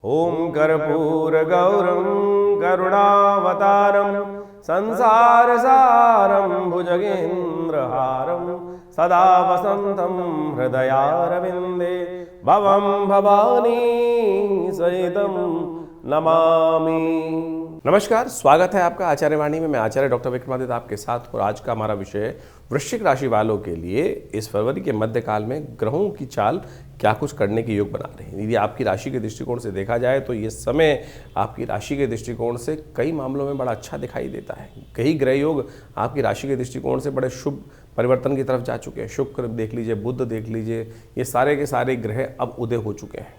ओम कर्पूरगौरं करुणावतारं संसारसारं भुजगेन्द्रहारं सदा वसन्तं हृदयारविन्दे भवं भवानी सहितं नमामि। नमस्कार, स्वागत है आपका आचार्यवाणी में। मैं आचार्य डॉक्टर विक्रमादित्य आपके साथ। और आज का हमारा विषय है वृश्चिक राशि वालों के लिए इस फरवरी के मध्यकाल में ग्रहों की चाल क्या कुछ करने के योग बना रहे हैं। यदि आपकी राशि के दृष्टिकोण से देखा जाए तो ये समय आपकी राशि के दृष्टिकोण से कई मामलों में बड़ा अच्छा दिखाई देता है। कई ग्रह योग आपकी राशि के दृष्टिकोण से बड़े शुभ परिवर्तन की तरफ जा चुके हैं। शुक्र देख लीजिए, बुध देख लीजिए, ये सारे के सारे ग्रह अब उदय हो चुके हैं।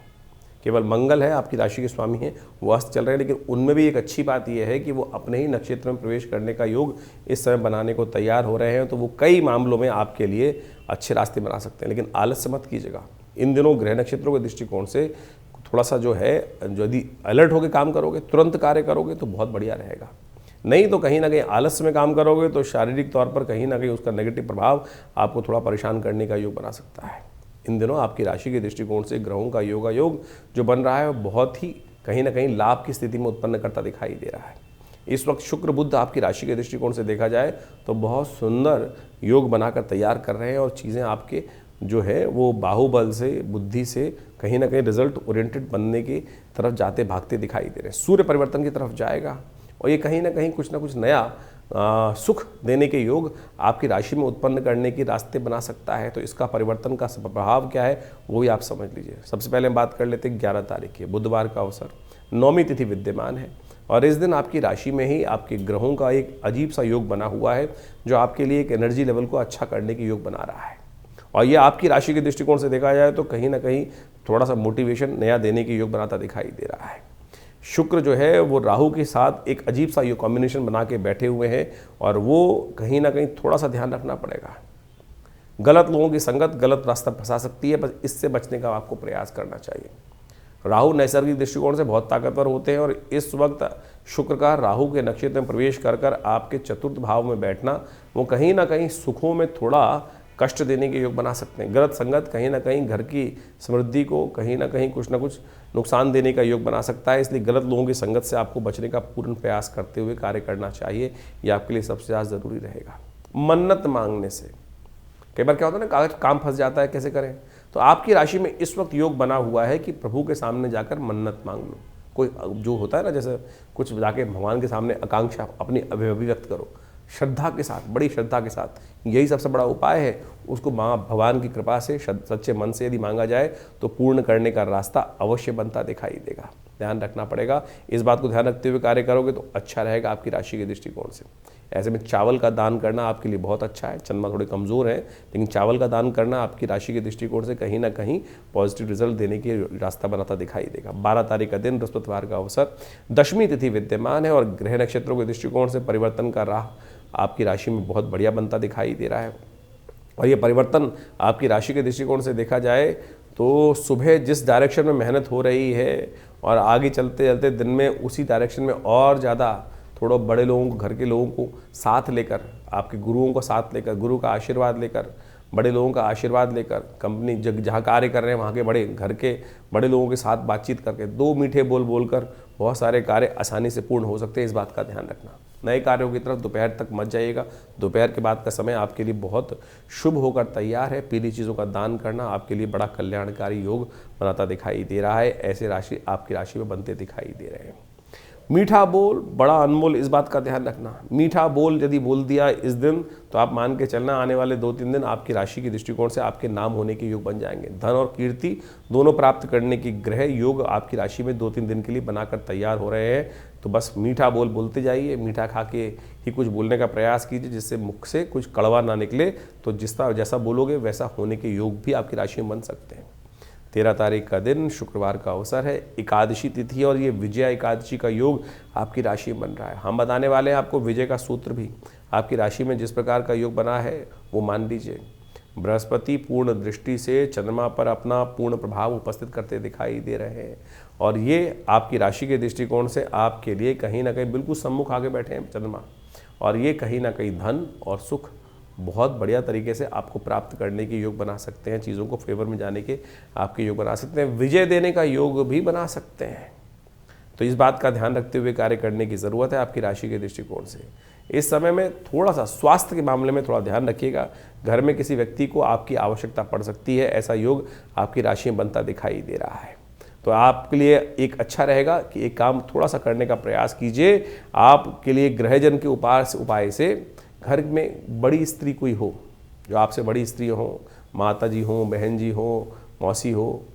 केवल मंगल है आपकी राशि के स्वामी हैं, वो अस्त चल रहे हैं, लेकिन उनमें भी एक अच्छी बात यह है कि वो अपने ही नक्षत्र में प्रवेश करने का योग इस समय बनाने को तैयार हो रहे हैं। तो वो कई मामलों में आपके लिए अच्छे रास्ते बना सकते हैं। लेकिन आलस्य मत कीजिएगा। इन दिनों ग्रह नक्षत्रों के दृष्टिकोण से थोड़ा सा जो है, यदि अलर्ट होकर काम करोगे, तुरंत कार्य करोगे तो बहुत बढ़िया रहेगा। नहीं तो कहीं ना कहीं आलस्य में काम करोगे तो शारीरिक तौर पर कहीं ना कहीं उसका नेगेटिव प्रभाव आपको थोड़ा परेशान करने का योग बना सकता है। इन दिनों आपकी राशि के दृष्टिकोण से ग्रहों का योग जो बन रहा है वो बहुत ही कहीं ना कहीं लाभ की स्थिति में उत्पन्न करता दिखाई दे रहा है। इस वक्त शुक्र बुध आपकी राशि के दृष्टिकोण से देखा जाए तो बहुत सुंदर योग बनाकर तैयार कर रहे हैं और चीज़ें आपके जो है वो बाहुबल से, बुद्धि से कहीं ना कहीं रिजल्ट ओरिएंटेड बनने की तरफ जाते भागते दिखाई दे रहे हैं। सूर्य परिवर्तन की तरफ जाएगा और ये कहीं ना कुछ नया सुख देने के योग आपकी राशि में उत्पन्न करने की रास्ते बना सकता है। तो इसका परिवर्तन का प्रभाव क्या है वो भी आप समझ लीजिए। सबसे पहले हम बात कर लेते हैं 11 तारीख की, बुधवार का अवसर, नौमी तिथि विद्यमान है और इस दिन आपकी राशि में ही आपके ग्रहों का एक अजीब सा योग बना हुआ है जो आपके लिए एक एनर्जी लेवल को अच्छा करने की योग बना रहा है। और ये आपकी राशि के दृष्टिकोण से देखा जाए तो कहीं ना कहीं थोड़ा सा मोटिवेशन नया देने की योग बनाता दिखाई दे रहा है। शुक्र जो है वो राहु के साथ एक अजीब सा योग कॉम्बिनेशन बना के बैठे हुए हैं और वो कहीं ना कहीं थोड़ा सा ध्यान रखना पड़ेगा। गलत लोगों की संगत गलत रास्ता फंसा सकती है, बस इससे बचने का आपको प्रयास करना चाहिए। राहु नैसर्गिक दृष्टिकोण से बहुत ताकतवर होते हैं और इस वक्त शुक्र का राहु के नक्षत्र में प्रवेश कर आपके चतुर्थ भाव में बैठना वो कहीं ना कहीं सुखों में थोड़ा कष्ट देने के योग बना सकते हैं। गलत संगत कहीं ना कहीं घर की समृद्धि को कहीं ना कहीं कुछ ना कुछ नुकसान देने का योग बना सकता है। इसलिए गलत लोगों की संगत से आपको बचने का पूर्ण प्रयास करते हुए कार्य करना चाहिए। ये आपके लिए सबसे ज़्यादा ज़रूरी रहेगा। मन्नत मांगने से कई बार क्या होता है ना, कागज काम फंस जाता है, कैसे करें। तो आपकी राशि में इस वक्त योग बना हुआ है कि प्रभु के सामने जाकर मन्नत मांग लो। कोई जो होता है ना, जैसे कुछ जाके भगवान के सामने आकांक्षा अपनी अभिव्यक्त करो श्रद्धा के साथ, बड़ी श्रद्धा के साथ। यही सबसे बड़ा उपाय है। उसको माँ भगवान की कृपा से सच्चे मन से यदि मांगा जाए तो पूर्ण करने का रास्ता अवश्य बनता दिखाई देगा। ध्यान रखना पड़ेगा। इस बात को ध्यान रखते हुए कार्य करोगे तो अच्छा रहेगा आपकी राशि के दृष्टिकोण से। ऐसे में चावल का दान करना आपके लिए बहुत अच्छा है। चंद्रमा थोड़े कमज़ोर हैं, लेकिन चावल का दान करना आपकी राशि के दृष्टिकोण से कहीं ना कहीं पॉजिटिव रिजल्ट देने की रास्ता बनाता दिखाई देगा। 12 तारीख का दिन, बृहस्पतिवार का अवसर, दशमी तिथि विद्यमान है और ग्रह नक्षत्रों के दृष्टिकोण से परिवर्तन का राह आपकी राशि में बहुत बढ़िया बनता दिखाई दे रहा है। और ये परिवर्तन आपकी राशि के दृष्टिकोण से देखा जाए तो सुबह जिस डायरेक्शन में मेहनत हो रही है और आगे चलते चलते दिन में उसी डायरेक्शन में और ज़्यादा थोड़ा बड़े लोगों को, घर के लोगों को साथ लेकर, आपके गुरुओं को साथ लेकर, गुरु का आशीर्वाद लेकर, बड़े लोगों का आशीर्वाद लेकर, कंपनी जहाँ कार्य कर रहे हैं वहाँ के बड़े घर के बड़े लोगों के साथ बातचीत करके दो मीठे बोल बोलकर बहुत सारे कार्य आसानी से पूर्ण हो सकते हैं। इस बात का ध्यान रखना। नए कार्यों की तरफ दोपहर तक मत जाइएगा। दोपहर के बाद का समय आपके लिए बहुत शुभ होकर तैयार है। पीली चीज़ों का दान करना आपके लिए बड़ा कल्याणकारी योग बनाता दिखाई दे रहा है। ऐसे राशि आपकी राशि में बनते दिखाई दे रहे हैं। मीठा बोल बड़ा अनमोल, इस बात का ध्यान रखना। मीठा बोल यदि बोल दिया इस दिन तो आप मान के चलना आने वाले 2-3 दिन आपकी राशि के दृष्टिकोण से आपके नाम होने के योग बन जाएंगे। धन और कीर्ति दोनों प्राप्त करने की ग्रह योग आपकी राशि में 2-3 दिन के लिए बनाकर तैयार हो रहे हैं। तो बस मीठा बोल बोलते जाइए, मीठा खा के ही कुछ बोलने का प्रयास कीजिए जिससे मुख से कुछ कड़वा ना निकले। तो जैसा बोलोगे वैसा होने के योग भी आपकी राशि में बन सकते हैं। 13 तारीख का दिन, शुक्रवार का अवसर है, एकादशी तिथि और ये विजया एकादशी का योग आपकी राशि में बन रहा है। हम बताने वाले हैं आपको विजय का सूत्र भी। आपकी राशि में जिस प्रकार का योग बना है वो मान लीजिए। बृहस्पति पूर्ण दृष्टि से चंद्रमा पर अपना पूर्ण प्रभाव उपस्थित करते दिखाई दे रहे हैं और ये आपकी राशि के दृष्टिकोण से आपके लिए कहीं ना कहीं बिल्कुल सम्मुख आगे बैठे हैं चंद्रमा। और ये कहीं ना कहीं धन और सुख बहुत बढ़िया तरीके से आपको प्राप्त करने के योग बना सकते हैं, चीज़ों को फेवर में जाने के आपके योग बना सकते हैं, विजय देने का योग भी बना सकते हैं। तो इस बात का ध्यान रखते हुए कार्य करने की ज़रूरत है आपकी राशि के दृष्टिकोण से। इस समय में थोड़ा सा स्वास्थ्य के मामले में थोड़ा ध्यान रखिएगा, घर में किसी व्यक्ति को आपकी आवश्यकता पड़ सकती है, ऐसा योग आपकी राशि में बनता दिखाई दे रहा है। तो आपके लिए एक अच्छा रहेगा कि एक काम थोड़ा सा करने का प्रयास कीजिए। आपके लिए ग्रहजन के उपाय से घर में बड़ी स्त्री कोई हो, जो आपसे बड़ी स्त्री हो, माता जी हो, बहन जी हो, मौसी हो,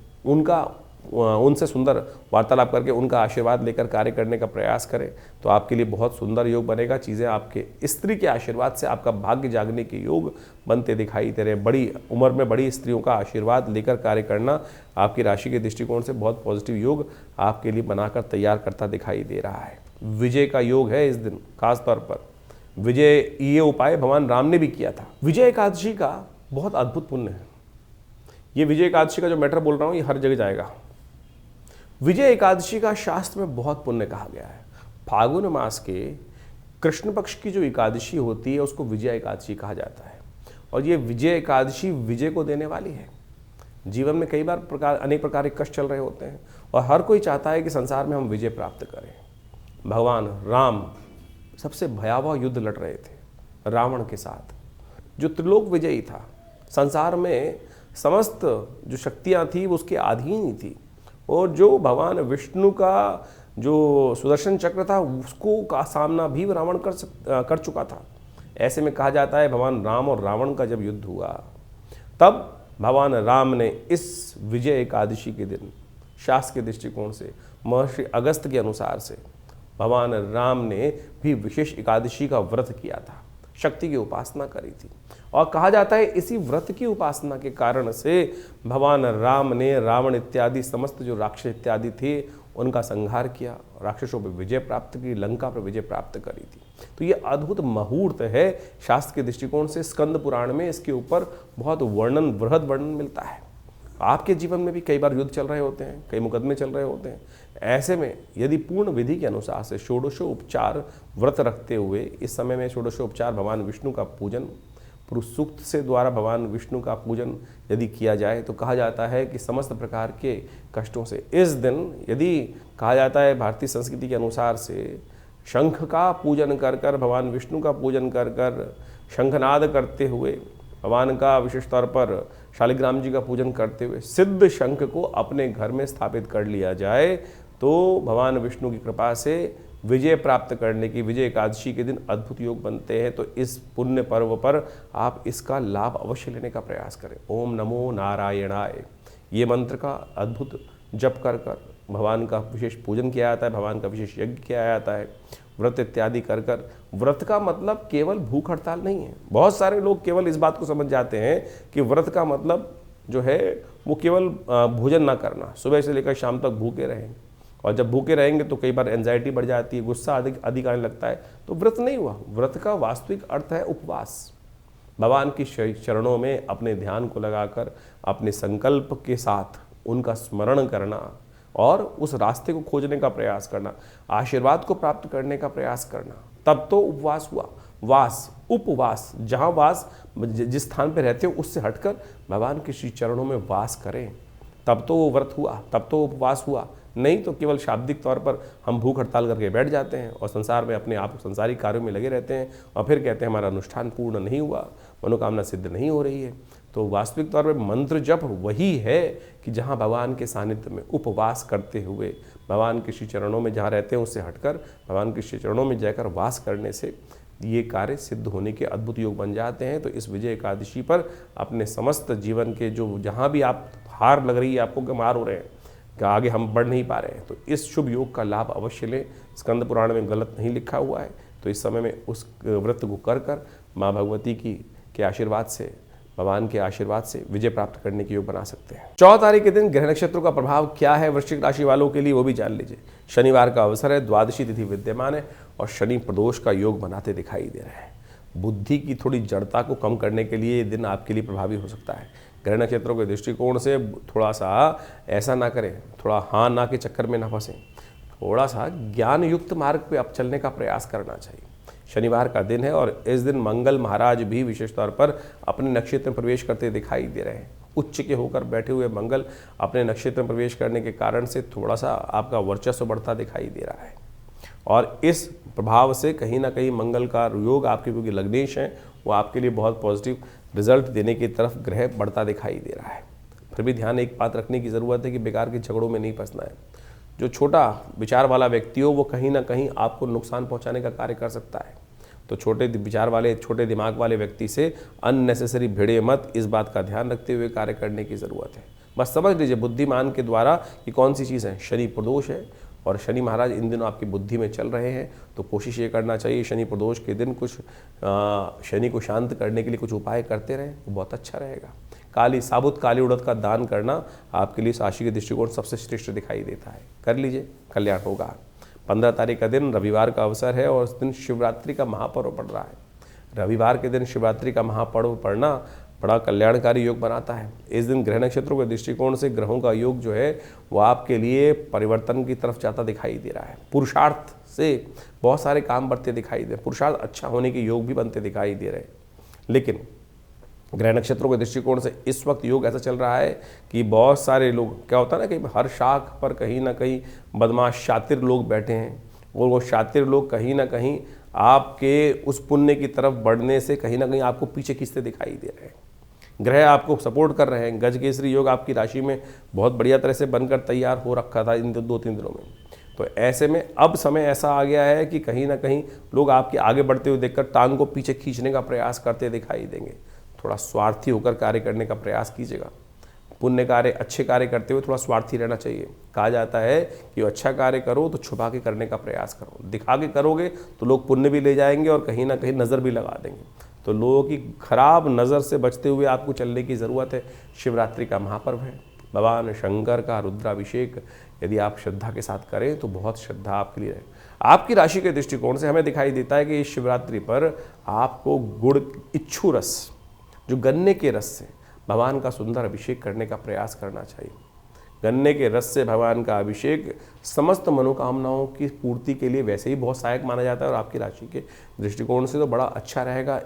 उनसे सुंदर वार्तालाप करके उनका आशीर्वाद लेकर कार्य करने का प्रयास करें तो आपके लिए बहुत सुंदर योग बनेगा। चीज़ें आपके स्त्री के आशीर्वाद से आपका भाग्य जागने के योग बनते दिखाई दे रहे। बड़ी उम्र में बड़ी स्त्रियों का आशीर्वाद लेकर कार्य करना आपकी राशि के दृष्टिकोण से बहुत पॉजिटिव योग आपके लिए बनाकर तैयार करता दिखाई दे रहा है। विजय का योग है इस दिन, खास तौर पर विजय, ये उपाय भगवान राम ने भी किया था। विजय एकादशी का बहुत अद्भुत पुण्य है। ये विजय एकादशी का जो मैटर बोल रहा हूँ ये हर जगह जाएगा। विजय एकादशी का शास्त्र में बहुत पुण्य कहा गया है। फाल्गुन मास के कृष्ण पक्ष की जो एकादशी होती है उसको विजय एकादशी कहा जाता है। और ये विजय एकादशी विजय को देने वाली है। जीवन में कई बार अनेक प्रकार के कष्ट चल रहे होते हैं और हर कोई चाहता है कि संसार में हम विजय प्राप्त करें। भगवान राम सबसे भयावह युद्ध लड़ रहे थे रावण के साथ, जो त्रिलोक विजयी था। संसार में समस्त जो शक्तियाँ थी वो उसके अधीन ही थी। और जो भगवान विष्णु का जो सुदर्शन चक्र था उसको का सामना भी रावण कर चुका था। ऐसे में कहा जाता है भगवान राम और रावण का जब युद्ध हुआ तब भगवान राम ने इस विजय एकादशी के दिन शास्त्र के दृष्टिकोण से, महर्षि अगस्त्य के अनुसार से, भगवान राम ने भी विशेष एकादशी का व्रत किया था, शक्ति की उपासना करी थी। और कहा जाता है इसी व्रत की उपासना के कारण से भगवान राम ने रावण इत्यादि समस्त जो राक्षस इत्यादि थे उनका संहार किया, राक्षसों पर विजय प्राप्त की, लंका पर विजय प्राप्त करी थी। तो ये अद्भुत मुहूर्त है शास्त्र के दृष्टिकोण से। स्कंद पुराण में इसके ऊपर बहुत बृहद वर्णन मिलता है। आपके जीवन में भी कई बार युद्ध चल रहे होते हैं, कई मुकदमे चल रहे होते हैं। ऐसे में यदि पूर्ण विधि के अनुसार से षोडशोपचार व्रत रखते हुए इस समय में षोडशोपचार भगवान विष्णु का पूजन, पुरुष सूक्त से द्वारा भगवान विष्णु का पूजन यदि किया जाए तो कहा जाता है कि समस्त प्रकार के कष्टों से इस दिन, यदि कहा जाता है भारतीय संस्कृति के अनुसार से, शंख का पूजन कर कर, भगवान विष्णु का पूजन कर कर, शंखनाद करते हुए, भगवान का विशेष तौर पर शालिग्राम जी का पूजन करते हुए सिद्ध शंख को अपने घर में स्थापित कर लिया जाए तो भगवान विष्णु की कृपा से विजय प्राप्त करने की, विजय एकादशी के दिन अद्भुत योग बनते हैं। तो इस पुण्य पर्व पर आप इसका लाभ अवश्य लेने का प्रयास करें। ओम नमो नारायणाय, ये मंत्र का अद्भुत जप कर कर भगवान का विशेष पूजन किया जाता है, भगवान का विशेष यज्ञ किया जाता है, व्रत इत्यादि कर कर। व्रत का मतलब केवल भूख हड़ताल नहीं है। बहुत सारे लोग केवल इस बात को समझ जाते हैं कि व्रत का मतलब जो है वो केवल भोजन ना करना, सुबह से लेकर शाम तक भूखे रहें। और जब भूखे रहेंगे तो कई बार एंजाइटी बढ़ जाती है, गुस्सा अधिक आने लगता है, तो व्रत नहीं हुआ। व्रत का वास्तविक अर्थ है उपवास। भगवान की चरणों में अपने ध्यान को लगाकर अपने संकल्प के साथ उनका स्मरण करना और उस रास्ते को खोजने का प्रयास करना, आशीर्वाद को प्राप्त करने का प्रयास करना, तब तो उपवास हुआ। वास, उपवास, जहाँ वास जिस स्थान पर रहते हो उससे हटकर भगवान के श्री चरणों में वास करें, तब तो वो व्रत हुआ, तब तो उपवास हुआ। नहीं तो केवल शाब्दिक तौर पर हम भूख हड़ताल करके बैठ जाते हैं और संसार में अपने आप संसारिक कार्यों में लगे रहते हैं और फिर कहते हैं हमारा अनुष्ठान पूर्ण नहीं हुआ, मनोकामना सिद्ध नहीं हो रही है। तो वास्तविक तौर पर मंत्र जप वही है कि जहाँ भगवान के सानिध्य में उपवास करते हुए भगवान के श्री चरणों में जहाँ रहते हैं उससे हटकर भगवान के श्री चरणों में जाकर वास करने से ये कार्य सिद्ध होने के अद्भुत योग बन जाते हैं। तो इस विजय एकादशी पर अपने समस्त जीवन के जो जहाँ भी आप हार लग रही है आपको, कि मार हो रहे हैं, कि आगे हम बढ़ नहीं पा रहे हैं, तो इस शुभ योग का लाभ अवश्य लें। स्कंद पुराण में गलत नहीं लिखा हुआ है। तो इस समय में उस व्रत को कर कर माँ भगवती के आशीर्वाद से, भगवान के आशीर्वाद से विजय प्राप्त करने की योग बना सकते हैं। 14 तारीख के दिन ग्रह नक्षत्रों का प्रभाव क्या है वृश्चिक राशि वालों के लिए वो भी जान लीजिए। शनिवार का अवसर है, द्वादशी तिथि विद्यमान है और शनि प्रदोष का योग बनाते दिखाई दे रहा है। बुद्धि की थोड़ी जड़ता को कम करने के लिए ये दिन आपके लिए प्रभावी हो सकता है। ग्रह नक्षत्रों के दृष्टिकोण से थोड़ा सा ऐसा ना करें, थोड़ा हाँ ना के चक्कर में ना फंसें, थोड़ा सा ज्ञान युक्त मार्ग पे अब चलने का प्रयास करना चाहिए। शनिवार का दिन है और इस दिन मंगल महाराज भी विशेष तौर पर अपने नक्षत्र में प्रवेश करते दिखाई दे रहे हैं। उच्च के होकर बैठे हुए मंगल अपने नक्षत्र में प्रवेश करने के कारण से थोड़ा सा आपका वर्चस्व बढ़ता दिखाई दे रहा है और इस प्रभाव से कहीं ना कहीं मंगल का योग आपके क्योंकि लग्नेश हैं वो आपके लिए बहुत पॉजिटिव रिजल्ट देने की तरफ ग्रह बढ़ता दिखाई दे रहा है। फिर भी ध्यान एक बात रखने की ज़रूरत है कि बेकार के झगड़ों में नहीं फंसना है। जो छोटा विचार वाला व्यक्ति हो वो कहीं ना कहीं आपको नुकसान पहुंचाने का कार्य कर सकता है। तो छोटे विचार वाले छोटे दिमाग वाले व्यक्ति से अननेसेसरी भिड़े मत, इस बात का ध्यान रखते हुए कार्य करने की ज़रूरत है। बस समझ लीजिए बुद्धिमान के द्वारा कि कौन सी चीज़ है। शनि प्रदोष है और शनि महाराज इन दिनों आपकी बुद्धि में चल रहे हैं, तो कोशिश ये करना चाहिए शनि प्रदोष के दिन कुछ शनि को शांत करने के लिए कुछ उपाय करते रहें, वो बहुत अच्छा रहेगा। साबुत काली उड़द का दान करना आपके लिए राशि के दृष्टिकोण सबसे श्रेष्ठ दिखाई देता है। कर लीजिए, कल्याण होगा। 15 तारीख का दिन रविवार का अवसर है और उस दिन शिवरात्रि का महापर्व पड़ रहा है। रविवार के दिन शिवरात्रि का महापर्व पड़ना बड़ा कल्याणकारी योग बनाता है। इस दिन ग्रह नक्षत्रों के दृष्टिकोण से ग्रहों का योग जो है वो आपके लिए परिवर्तन की तरफ जाता दिखाई दे रहा है। पुरुषार्थ से बहुत सारे काम बढ़ते दिखाई दे, पुरुषार्थ अच्छा होने के योग भी बनते दिखाई दे रहे हैं। लेकिन ग्रह नक्षत्रों के दृष्टिकोण से इस वक्त योग ऐसा चल रहा है कि बहुत सारे लोग, क्या होता है ना कि हर शाख पर कहीं ना कहीं बदमाश शातिर लोग बैठे हैं और वो शातिर लोग कहीं ना कहीं आपके उस पुण्य की तरफ बढ़ने से कहीं ना कहीं आपको पीछे खींचते दिखाई दे रहे हैं। ग्रह आपको सपोर्ट कर रहे हैं। गज केसरी योग आपकी राशि में बहुत बढ़िया तरह से बनकर तैयार हो रखा था इन 2-3 दिनों में। तो ऐसे में अब समय ऐसा आ गया है कि कहीं ना कहीं लोग आपके आगे बढ़ते हुए देखकर टांग को पीछे खींचने का प्रयास करते दिखाई देंगे। थोड़ा स्वार्थी होकर कार्य करने का प्रयास कीजिएगा। पुण्य कार्य, अच्छे कार्य करते हुए थोड़ा स्वार्थी रहना चाहिए। कहा जाता है कि अच्छा कार्य करो तो छुपा के करने का प्रयास करो। दिखा के करोगे तो लोग पुण्य भी ले जाएंगे और कहीं ना कहीं नज़र भी लगा देंगे। तो लोगों की खराब नज़र से बचते हुए आपको चलने की ज़रूरत है। शिवरात्रि का महापर्व है, भगवान शंकर का रुद्राभिषेक यदि आप श्रद्धा के साथ करें तो बहुत श्रद्धा आपके लिए है। आपकी राशि के दृष्टिकोण से हमें दिखाई देता है कि इस शिवरात्रि पर आपको गुड़, इच्छू रस, जो गन्ने के रस से भगवान का सुंदर अभिषेक करने का प्रयास करना चाहिए। गन्ने के रस से भगवान का अभिषेक समस्त मनोकामनाओं की पूर्ति के लिए वैसे ही बहुत सहायक माना जाता है और आपकी राशि के दृष्टिकोण से तो बड़ा अच्छा रहेगा।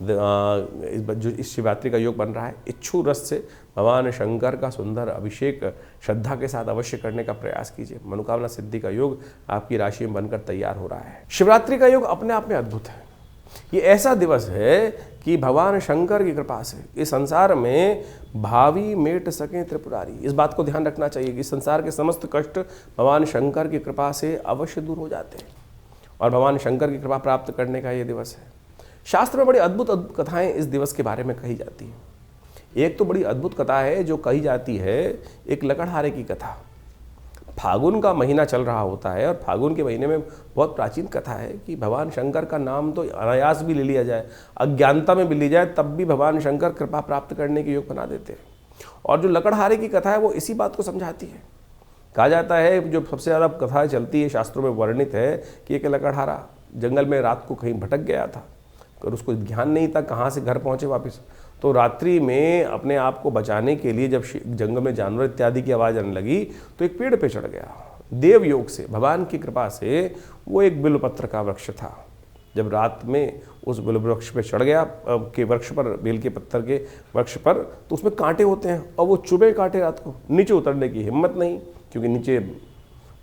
जो इस शिवरात्रि का योग बन रहा है, इच्छू रस से भगवान शंकर का सुंदर अभिषेक श्रद्धा के साथ अवश्य करने का प्रयास कीजिए। मनोकामना सिद्धि का योग आपकी राशि में बनकर तैयार हो रहा है। शिवरात्रि का योग अपने आप में अद्भुत है। ये ऐसा दिवस है कि भगवान शंकर की कृपा से इस संसार में भावी मेट सके त्रिपुरारी। इस बात को ध्यान रखना चाहिए कि संसार के समस्त कष्ट भगवान शंकर की कृपा से अवश्य दूर हो जाते हैं और भगवान शंकर की कृपा प्राप्त करने का ये दिवस है। शास्त्र में बड़ी अद्भुत अद्भुत कथाएं इस दिवस के बारे में कही जाती हैं। एक तो बड़ी अद्भुत कथा है जो कही जाती है, एक लकड़हारे की कथा। फागुन का महीना चल रहा होता है और फागुन के महीने में बहुत प्राचीन कथा है कि भगवान शंकर का नाम तो अनायास भी ले लिया जाए, अज्ञानता में भी ली जाए, तब भी भगवान शंकर कृपा प्राप्त करने के योग बना देते हैं। और जो लकड़हारे की कथा है वो इसी बात को समझाती है। कहा जाता है जो सबसे ज़्यादा कथा चलती है, शास्त्रों में वर्णित है कि एक लकड़हारा जंगल में रात को कहीं भटक गया था और उसको ध्यान नहीं था कहाँ से घर पहुँचे वापस। तो रात्रि में अपने आप को बचाने के लिए जब जंगल में जानवर इत्यादि की आवाज़ आने लगी तो एक पेड़ पे चढ़ गया। देव योग से, भगवान की कृपा से वो एक बिल्वपत्र का वृक्ष था। जब रात में उस बिल्व वृक्ष पे चढ़ गया, के वृक्ष पर, बेल के पत्थर के वृक्ष पर, तो उसमें कांटे होते हैं और वो चुभे कांटे रात को। नीचे उतरने की हिम्मत नहीं, क्योंकि नीचे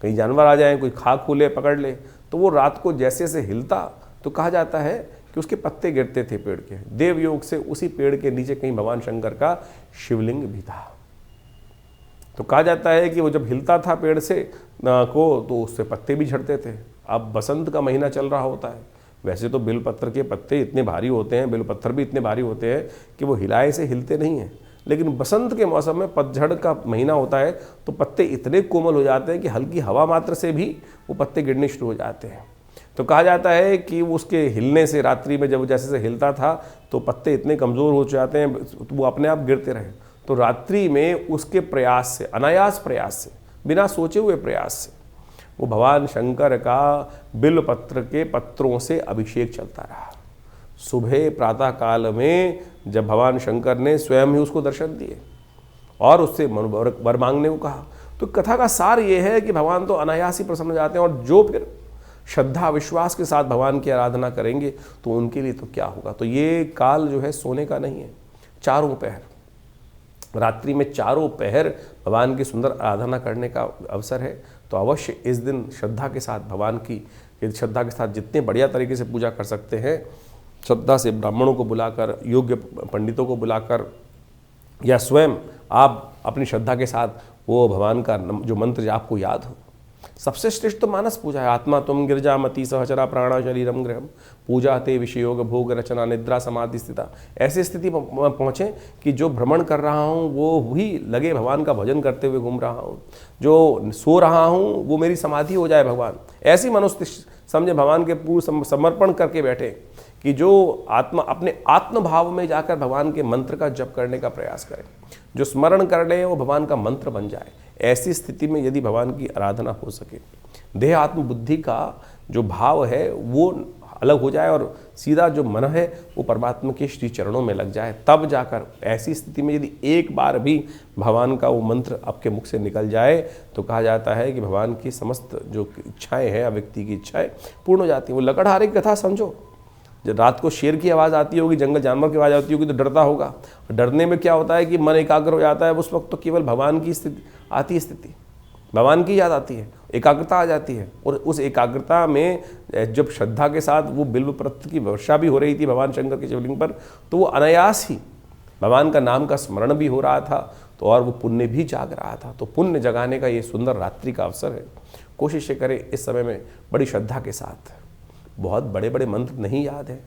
कहीं जानवर आ जाए, कोई खा खू ले, पकड़ ले। तो वो रात को जैसे जैसे हिलता तो कहा जाता है कि उसके पत्ते गिरते थे पेड़ के। देव योग से उसी पेड़ के नीचे कहीं भगवान शंकर का शिवलिंग भी था। तो कहा जाता है कि वो जब हिलता था पेड़ से तो उससे पत्ते भी झड़ते थे। अब बसंत का महीना चल रहा होता है। वैसे तो बेलपत्र के पत्ते इतने भारी होते हैं, बेलपत्थर भी इतने भारी होते हैं कि वो हिलाए से हिलते नहीं हैं। लेकिन बसंत के मौसम में पतझड़ का महीना होता है तो पत्ते इतने कोमल हो जाते हैं कि हल्की हवा मात्र से भी वो पत्ते गिरने शुरू हो जाते हैं। तो कहा जाता है कि उसके हिलने से, रात्रि में जब जैसे से हिलता था तो पत्ते इतने कमज़ोर हो जाते हैं तो वो अपने आप गिरते रहे। तो रात्रि में उसके प्रयास से, अनायास प्रयास से, बिना सोचे हुए प्रयास से, वो भगवान शंकर का बिल्वपत्र के पत्रों से अभिषेक चलता रहा। सुबह प्रातः काल में जब भगवान शंकर ने स्वयं ही उसको दर्शन दिए और उससे वर मांगने को कहा। तो कथा का सार ये है कि भगवान तो अनायास ही प्रसन्न हो जाते हैं और जो फिर श्रद्धा विश्वास के साथ भगवान की आराधना करेंगे तो उनके लिए तो क्या होगा। तो ये काल जो है सोने का नहीं है। चारों पहर रात्रि में चारों पहर भगवान की सुंदर आराधना करने का अवसर है। तो अवश्य इस दिन श्रद्धा के साथ भगवान की श्रद्धा के साथ जितने बढ़िया तरीके से पूजा कर सकते हैं, श्रद्धा से ब्राह्मणों को बुलाकर, योग्य पंडितों को बुलाकर, या स्वयं आप अपनी श्रद्धा के साथ वो भगवान का जो मंत्र जो आपको याद हो। सबसे श्रेष्ठ तो मानस पूजा है। आत्मा तुम गिरजामती सहचरा प्राणा शरीरम गृहम पूजा ते विषयोग भोग रचना निद्रा समाधि स्थिता। ऐसी स्थिति पहुँचें कि जो भ्रमण कर रहा हूँ वो भी लगे भगवान का भजन करते हुए घूम रहा हूँ, जो सो रहा हूँ वो मेरी समाधि हो जाए भगवान। ऐसी मनोस्थिति समझे, भगवान के पूर्ण समर्पण करके बैठे कि जो आत्मा अपने आत्म भाव में जाकर भगवान के मंत्र का जप करने का प्रयास करें, जो स्मरण कर ले वो भगवान का मंत्र बन जाए। ऐसी स्थिति में यदि भगवान की आराधना हो सके, देह आत्म बुद्धि का जो भाव है वो अलग हो जाए और सीधा जो मन है वो परमात्मा के श्री चरणों में लग जाए, तब जाकर ऐसी स्थिति में यदि एक बार भी भगवान का वो मंत्र आपके मुख से निकल जाए तो कहा जाता है कि भगवान की समस्त जो इच्छाएं हैं, व्यक्ति की इच्छाएं पूर्ण हो जाती हैं। वो लकड़हारे की कथा समझो, जब रात को शेर की आवाज़ आती होगी, जंगल जानवर की आवाज़ आती होगी तो डरता होगा। डरने में क्या होता है कि मन एकाग्र हो जाता है। उस वक्त तो केवल भगवान की स्थिति आती है, स्थिति भगवान की याद आती है, एकाग्रता आ जाती है। और उस एकाग्रता में जब श्रद्धा के साथ वो बिल्व पत्र की वर्षा भी हो रही थी भगवान शंकर के शिवलिंग पर, तो वो अनायास ही भगवान का नाम का स्मरण भी हो रहा था, तो और वो पुण्य भी जाग रहा था। तो पुण्य जगाने का ये सुंदर रात्रि का अवसर है। कोशिश करें इस समय में बड़ी श्रद्धा के साथ। बहुत बड़े बड़े मंत्र नहीं याद है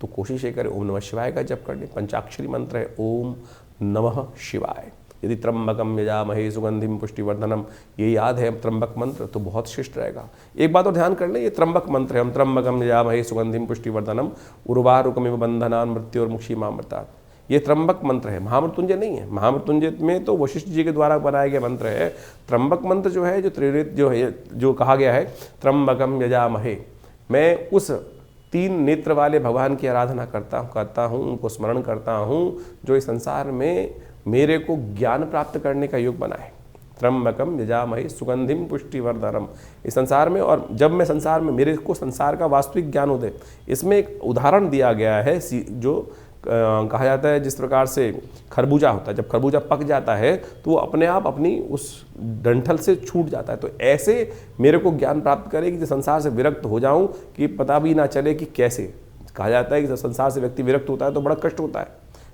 तो कोशिश करें ओम नमः शिवाय का जप करने। पंचाक्षरी मंत्र है ओम नमः शिवाय। यदि त्र्यंबकम यजामहे सुगंधिम पुष्टिवर्धनम ये याद है त्र्यंबक मंत्र तो बहुत शिष्ट रहेगा। एक बात और ध्यान कर लें, ये त्र्यंबक मंत्र है। हम त्र्यंबकम यजामहे सुगंधिम पुष्टिवर्धनम उर्वारुकमिव बंधनान् मृत्योर्मुक्षीमामृतात्। ये त्र्यंबक मंत्र है, महामृत्युंजय नहीं है। महामृत्युंजय में तो वशिष्ठ जी के द्वारा बनाया गया मंत्र है। त्र्यंबक मंत्र जो है, जो त्रिवृत जो है, जो कहा गया है त्र्यंबकम यजामहे, मैं उस 3 नेत्र वाले भगवान की आराधना करता हूँ, उनको स्मरण करता हूँ जो इस संसार में मेरे को ज्ञान प्राप्त करने का योग बनाए। त्र्यंबकम यजामहे सुगंधिम पुष्टिवर्धनम। इस संसार में, और जब मैं संसार में, मेरे को संसार का वास्तविक ज्ञान हो दे। इसमें एक उदाहरण दिया गया है जो कहा जाता है जिस प्रकार से खरबूजा होता है, जब खरबूजा पक जाता है तो वो अपने आप अपनी उस डंठल से छूट जाता है। तो ऐसे मेरे को ज्ञान प्राप्त करे कि संसार से विरक्त हो जाऊं कि पता भी ना चले कि कैसे। कहा जाता है कि जब संसार से व्यक्ति विरक्त होता है तो बड़ा कष्ट होता है,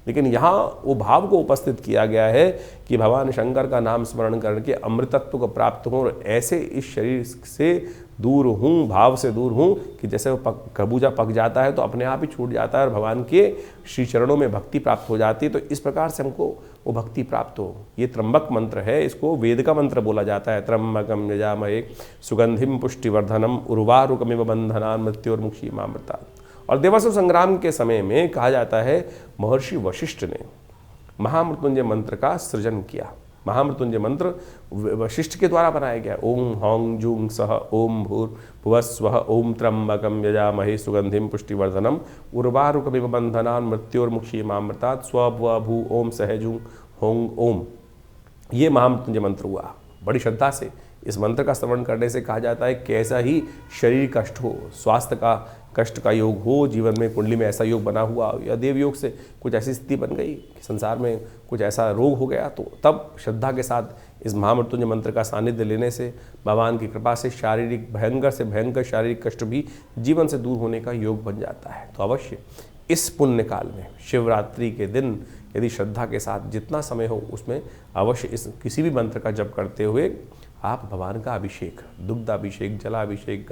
लेकिन यहाँ वो भाव को उपस्थित किया गया है कि भगवान शंकर का नाम स्मरण करके अमृतत्व को प्राप्त हों और ऐसे इस शरीर से दूर हूँ, भाव से दूर हूँ कि जैसे वो खरबूजा पक जाता है तो अपने आप ही छूट जाता है और भगवान के श्री चरणों में भक्ति प्राप्त हो जाती है। तो इस प्रकार से हमको वो भक्ति प्राप्त हो। ये त्र्यंबक मंत्र है, इसको वेद का मंत्र बोला जाता है। त्र्यंबकम यजामहे सुगंधिम पुष्टिवर्धनम उर्वारुकमिव बंधनान् मृत्योर्मुक्षीमामृतात्। और देवासुर संग्राम के समय में कहा जाता है महर्षि वशिष्ठ ने महामृत्युंजय मंत्र का सृजन किया। महामृत्युंजय मंत्र वशिष्ठ के द्वारा बनाया गया। ओम हौं जूं सह ओम भूर्भुवस्वः ओम त्र्यंबकम यजामहे सुगंधिम पुष्टिवर्धनम उर्वारुकमिव बंधनान् मृत्योर्मुक्षीमामृतात् स्वभू ओम सहजूं हों ओम। ये महामृत्युंजय मंत्र हुआ। बड़ी श्रद्धा से इस मंत्र का श्रवण करने से कहा जाता है कैसा ही शरीर कष्ट हो, स्वास्थ्य का कष्ट का योग हो, जीवन में कुंडली में ऐसा योग बना हुआ या देव योग से कुछ ऐसी स्थिति बन गई कि संसार में कुछ ऐसा रोग हो गया, तो तब श्रद्धा के साथ इस महामृत्युंजय मंत्र का सानिध्य लेने से भगवान की कृपा से शारीरिक भयंकर से भयंकर शारीरिक कष्ट भी जीवन से दूर होने का योग बन जाता है। तो अवश्य इस पुण्य काल में शिवरात्रि के दिन यदि श्रद्धा के साथ जितना समय हो उसमें अवश्य इस किसी भी मंत्र का जप करते हुए आप भगवान का अभिषेक, दुग्धाभिषेक, जलाभिषेक,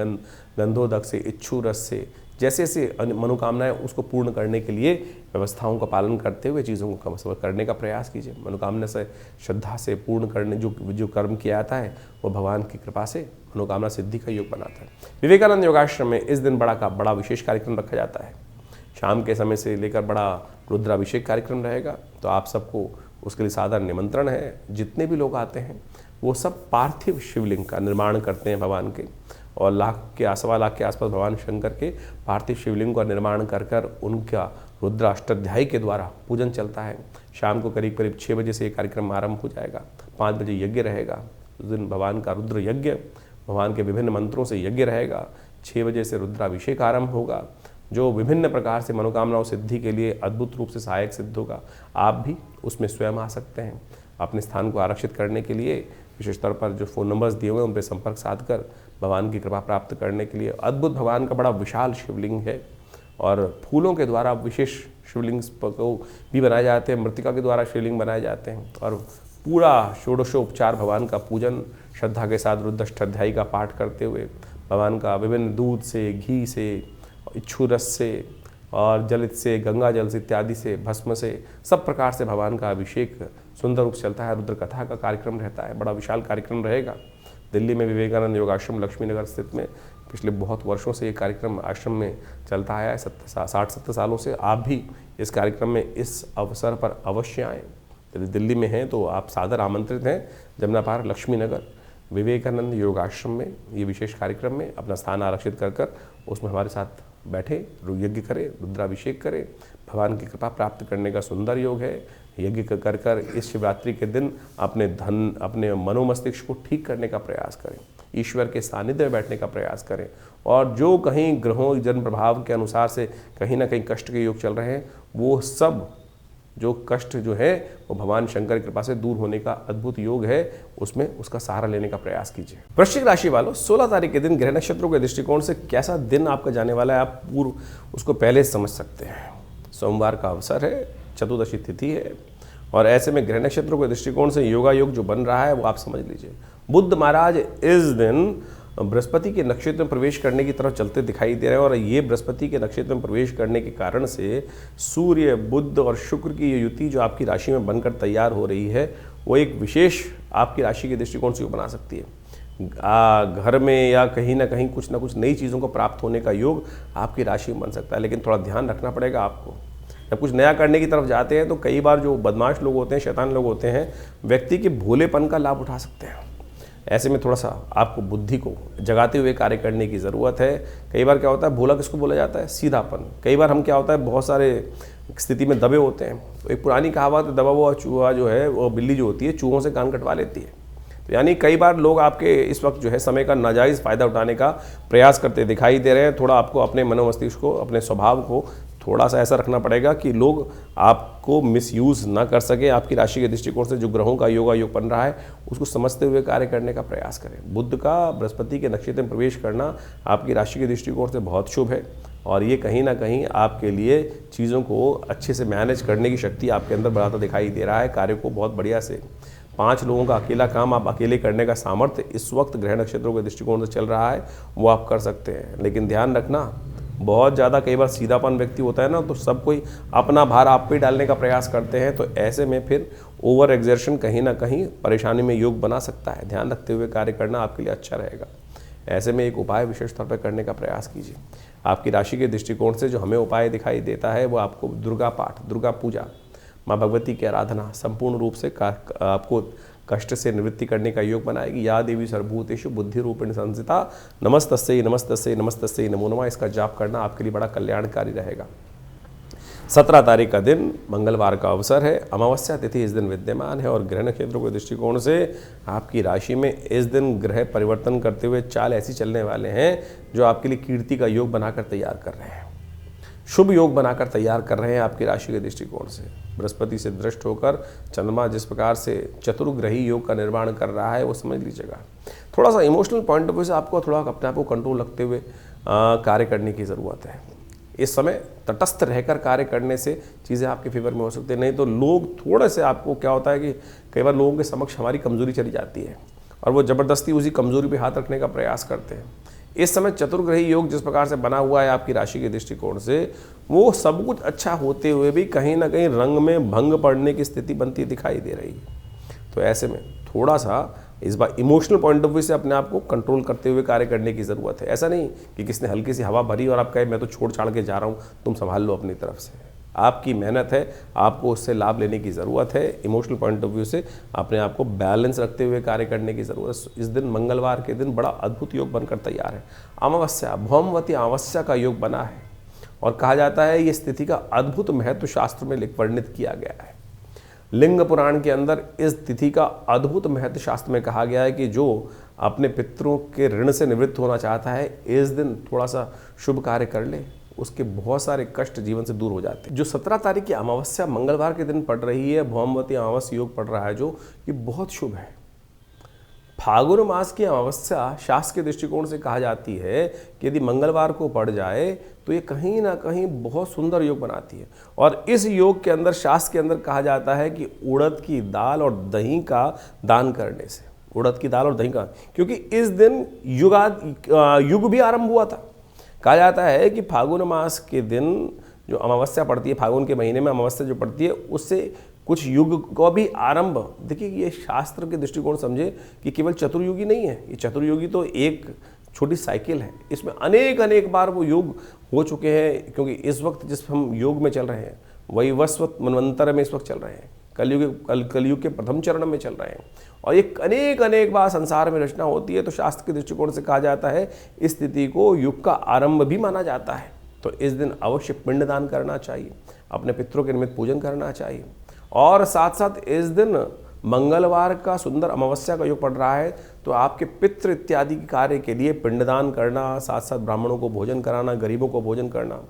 गंधोदक से, इच्छू रस से, जैसे जैसे मनोकामनाएं उसको पूर्ण करने के लिए व्यवस्थाओं का पालन करते हुए चीज़ों को करने का प्रयास कीजिए। मनोकामना से, श्रद्धा से पूर्ण करने जो कर्म किया जाता है वो भगवान की कृपा से मनोकामना सिद्धि का योग बनाता है। विवेकानंद योगाश्रम में इस दिन बड़ा विशेष कार्यक्रम रखा जाता है। शाम के समय से लेकर बड़ा रुद्राभिषेक कार्यक्रम रहेगा, तो आप सबको उसके लिए सादर निमंत्रण है। जितने भी लोग आते हैं वो सब पार्थिव शिवलिंग का निर्माण करते हैं भगवान के, और 1,00,000 के आसपास भगवान शंकर के पार्थिव शिवलिंग का निर्माण कर कर उनका रुद्राष्टाध्यायी के द्वारा पूजन चलता है। शाम को करीब 6 बजे से ये कार्यक्रम आरंभ हो जाएगा। 5 बजे यज्ञ रहेगा। उस दिन भगवान का रुद्र यज्ञ, भगवान के विभिन्न मंत्रों से यज्ञ रहेगा। 6 बजे से रुद्राभिषेक आरंभ होगा, जो विभिन्न प्रकार से मनोकामनाओं सिद्धि के लिए अद्भुत रूप से सहायक सिद्ध होगा। आप भी उसमें स्वयं आ सकते हैं। अपने स्थान को आरक्षित करने के लिए विशेष तौर पर जो फ़ोन नंबर्स दिए हुए हैं उन पर संपर्क साधकर भगवान की कृपा प्राप्त करने के लिए, अद्भुत भगवान का बड़ा विशाल शिवलिंग है और फूलों के द्वारा विशेष शिवलिंग को भी बनाए जाते हैं, मृतिका के द्वारा शिवलिंग बनाए जाते हैं और पूरा षोडशोपचार भगवान का पूजन श्रद्धा के साथ रुद्राष्टाध्यायी का पाठ करते हुए भगवान का विभिन्न दूध से, घी से, इच्छू रस से और जलित से, गंगा जल से इत्यादि से, भस्म से, सब प्रकार से भगवान का अभिषेक सुंदर रूप से चलता है। रुद्र कथा का कार्यक्रम रहता है, बड़ा विशाल कार्यक्रम रहेगा। दिल्ली में विवेकानंद योगाश्रम लक्ष्मी नगर स्थित में पिछले बहुत वर्षों से ये कार्यक्रम आश्रम में चलता आया है, 60-70 सालों से। आप भी इस कार्यक्रम में इस अवसर पर अवश्य आएँ। यदि दिल्ली में हैं तो आप सादर आमंत्रित हैं। जमुना पार लक्ष्मी नगर विवेकानंद योगाश्रम में ये विशेष कार्यक्रम में अपना स्थान आरक्षित कर उसमें हमारे साथ बैठे, यज्ञ करें, रुद्राभिषेक करें। भगवान की कृपा प्राप्त करने का सुंदर योग है। यज्ञ कर इस शिवरात्रि के दिन अपने मनोमस्तिष्क को ठीक करने का प्रयास करें, ईश्वर के सानिध्य में बैठने का प्रयास करें और जो कहीं ग्रहों जन्म प्रभाव के अनुसार से कहीं ना कहीं कष्ट के योग चल रहे हैं, वो सब जो कष्ट जो है वो भगवान शंकर की कृपा से दूर होने का अद्भुत योग है, उसमें उसका सहारा लेने का प्रयास कीजिए। वृश्चिक राशि वालों, 16 तारीख के दिन ग्रह नक्षत्रों के दृष्टिकोण से कैसा दिन आपका जाने वाला है, आप पूर्व उसको पहले समझ सकते हैं। सोमवार का अवसर है, चतुर्दशी तिथि है और ऐसे में ग्रह नक्षत्रों के दृष्टिकोण से योगा योग जो बन रहा है वो आप समझ लीजिए। बुध महाराज इस दिन बृहस्पति के नक्षत्र में प्रवेश करने की तरफ चलते दिखाई दे रहे हैं और ये बृहस्पति के नक्षत्र में प्रवेश करने के कारण से सूर्य, बुध और शुक्र की ये युति जो आपकी राशि में बनकर तैयार हो रही है वो एक विशेष आपकी राशि के दृष्टिकोण से बना सकती है। घर में या कहीं ना कहीं कुछ ना कुछ नई चीज़ों को प्राप्त होने का योग आपकी राशि में बन सकता है, लेकिन थोड़ा ध्यान रखना पड़ेगा आपको। जब कुछ नया करने की तरफ जाते हैं तो कई बार जो बदमाश लोग होते हैं, शैतान लोग होते हैं, व्यक्ति के भोलेपन का लाभ उठा सकते हैं। ऐसे में थोड़ा सा आपको बुद्धि को जगाते हुए कार्य करने की ज़रूरत है। कई बार क्या होता है, भोला किसको बोला जाता है, सीधापन। कई बार हम क्या होता है, बहुत सारे स्थिति में दबे होते हैं। तो एक पुरानी कहावत, दबा हुआ चूहा जो है वो बिल्ली जो होती है चूहों से कान कटवा लेती है। तो यानी कई बार लोग आपके इस वक्त जो है समय का नाजायज़ फ़ायदा उठाने का प्रयास करते दिखाई दे रहे हैं। थोड़ा आपको अपने मनोमस्तिष्क को, अपने स्वभाव को थोड़ा सा ऐसा रखना पड़ेगा कि लोग आपको मिसयूज़ ना कर सके। आपकी राशि के दृष्टिकोण से जो ग्रहों का योगा योग बन रहा है उसको समझते हुए कार्य करने का प्रयास करें। बुध का बृहस्पति के नक्षत्र में प्रवेश करना आपकी राशि के दृष्टिकोण से बहुत शुभ है और ये कहीं ना कहीं आपके लिए चीज़ों को अच्छे से मैनेज करने की शक्ति आपके अंदर बढ़ाता दिखाई दे रहा है। कार्य को बहुत बढ़िया से 5 लोगों का अकेला काम आप अकेले करने का सामर्थ्य इस वक्त ग्रह नक्षत्रों के दृष्टिकोण से चल रहा है, वो आप कर सकते हैं। लेकिन ध्यान रखना, बहुत ज़्यादा कई बार सीधापन व्यक्ति होता है ना, तो सब कोई अपना भार आप पे डालने का प्रयास करते हैं। तो ऐसे में फिर ओवर एग्जर्शन कहीं ना कहीं परेशानी में योग बना सकता है। ध्यान रखते हुए कार्य करना आपके लिए अच्छा रहेगा। ऐसे में एक उपाय विशेष तौर पर करने का प्रयास कीजिए। आपकी राशि के दृष्टिकोण से जो हमें उपाय दिखाई देता है वो आपको दुर्गा पाठ, दुर्गा पूजा, माँ भगवती की आराधना संपूर्ण रूप से आपको कष्ट से निवृत्ति करने का योग बनाएगी। या देवी सर्वभूतेषु बुद्धि रूपेण संस्थिता नमस्तस्यै नमस्तस्यै नमस्तस्यै नमो नमः, इसका जाप करना आपके लिए बड़ा कल्याणकारी रहेगा। 17 तारीख का दिन मंगलवार का अवसर है, अमावस्या तिथि इस दिन विद्यमान है और ग्रह नक्षत्रों के दृष्टिकोण से आपकी राशि में इस दिन ग्रह परिवर्तन करते हुए चाल ऐसी चलने वाले हैं जो आपके लिए कीर्ति का योग बनाकर तैयार कर रहे हैं, शुभ योग बनाकर तैयार कर रहे हैं आपकी राशि के दृष्टिकोण से। बृहस्पति से दृष्ट होकर चंद्रमा जिस प्रकार से चतुर्ग्रही योग का निर्माण कर रहा है वो समझ लीजिएगा। थोड़ा सा इमोशनल पॉइंट ऑफ व्यू से आपको थोड़ा अपने आप को कंट्रोल रखते हुए कार्य करने की ज़रूरत है। इस समय तटस्थ रहकर कार्य करने से चीज़ें आपके फेवर में हो सकती है, नहीं तो लोग थोड़े से, आपको क्या होता है कि कई बार लोगों के समक्ष हमारी कमज़ोरी चली जाती है और वो ज़बरदस्ती उसी कमज़ोरी पे हाथ रखने का प्रयास करते हैं। इस समय चतुर्ग्रही योग जिस प्रकार से बना हुआ है आपकी राशि के दृष्टिकोण से, वो सब कुछ अच्छा होते हुए भी कहीं ना कहीं रंग में भंग पड़ने की स्थिति बनती दिखाई दे रही है। तो ऐसे में थोड़ा सा इस बार इमोशनल पॉइंट ऑफ व्यू से अपने आप को कंट्रोल करते हुए कार्य करने की ज़रूरत है। ऐसा नहीं कि किसने हल्की सी हवा भरी और आप कहे मैं तो छोड़ छाड़ के जा रहा हूँ, तुम संभाल लो अपनी तरफ से। आपकी मेहनत है, आपको उससे लाभ लेने की ज़रूरत है। इमोशनल पॉइंट ऑफ व्यू से अपने आप को बैलेंस रखते हुए कार्य करने की ज़रूरत। इस दिन मंगलवार के दिन बड़ा अद्भुत योग बनकर तैयार है। अमावस्या, भौमवती अमावस्या का योग बना है और कहा जाता है ये स्थिति का अद्भुत महत्व शास्त्र में वर्णित किया गया है। लिंग पुराण के अंदर इस तिथि का अद्भुत महत्व शास्त्र में कहा गया है कि जो अपने पितरों के ऋण से निवृत्त होना चाहता है, इस दिन थोड़ा सा शुभ कार्य कर ले, उसके बहुत सारे कष्ट जीवन से दूर हो जाते हैं। जो 17 तारीख की अमावस्या मंगलवार के दिन पड़ रही है, भौमवती अमावस्या योग पड़ रहा है जो, ये बहुत शुभ है। फागुन मास की अमावस्या शास्त्र के दृष्टिकोण से कहा जाती है कि यदि मंगलवार को पड़ जाए तो ये कहीं ना कहीं बहुत सुंदर योग बनाती है। और इस योग के अंदर, शास्त्र के अंदर कहा जाता है कि उड़द की दाल और दही का दान करने से, उड़द की दाल और दही का, क्योंकि इस दिन युग भी आरंभ हुआ था। कहा जाता है कि फागुन मास के दिन जो अमावस्या पड़ती है, फागुन के महीने में अमावस्या जो पड़ती है, उससे कुछ युग को भी आरंभ, देखिए ये शास्त्र के दृष्टिकोण समझे कि केवल चतुर्युगी नहीं है, ये चतुर्युगी तो एक छोटी साइकिल है, इसमें अनेक बार वो युग हो चुके हैं। क्योंकि इस वक्त जिस हम योग में चल रहे हैं, वही वस्वत मनवंतर में इस वक्त चल रहे हैं, कलयुग के प्रथम चरण में चल रहे हैं, और ये अनेक बार संसार में रचना होती है। तो शास्त्र के दृष्टिकोण से कहा जाता है इस तिथि को युग का आरंभ भी माना जाता है। तो इस दिन अवश्य पिंडदान करना चाहिए, अपने पितरों के निमित्त पूजन करना चाहिए। और साथ साथ इस दिन मंगलवार का सुंदर अमावस्या का योग पड़ रहा है, तो आपके पितृ इत्यादि कार्य के लिए पिंडदान करना, साथ साथ ब्राह्मणों को भोजन कराना, गरीबों को भोजन करना,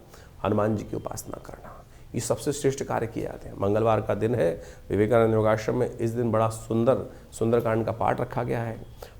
हनुमान जी की उपासना करना, ये सबसे श्रेष्ठ कार्य किए जाते हैं। मंगलवार का दिन है, विवेकानंद योगाश्रम में इस दिन बड़ा सुंदरकांड का पाठ रखा गया है,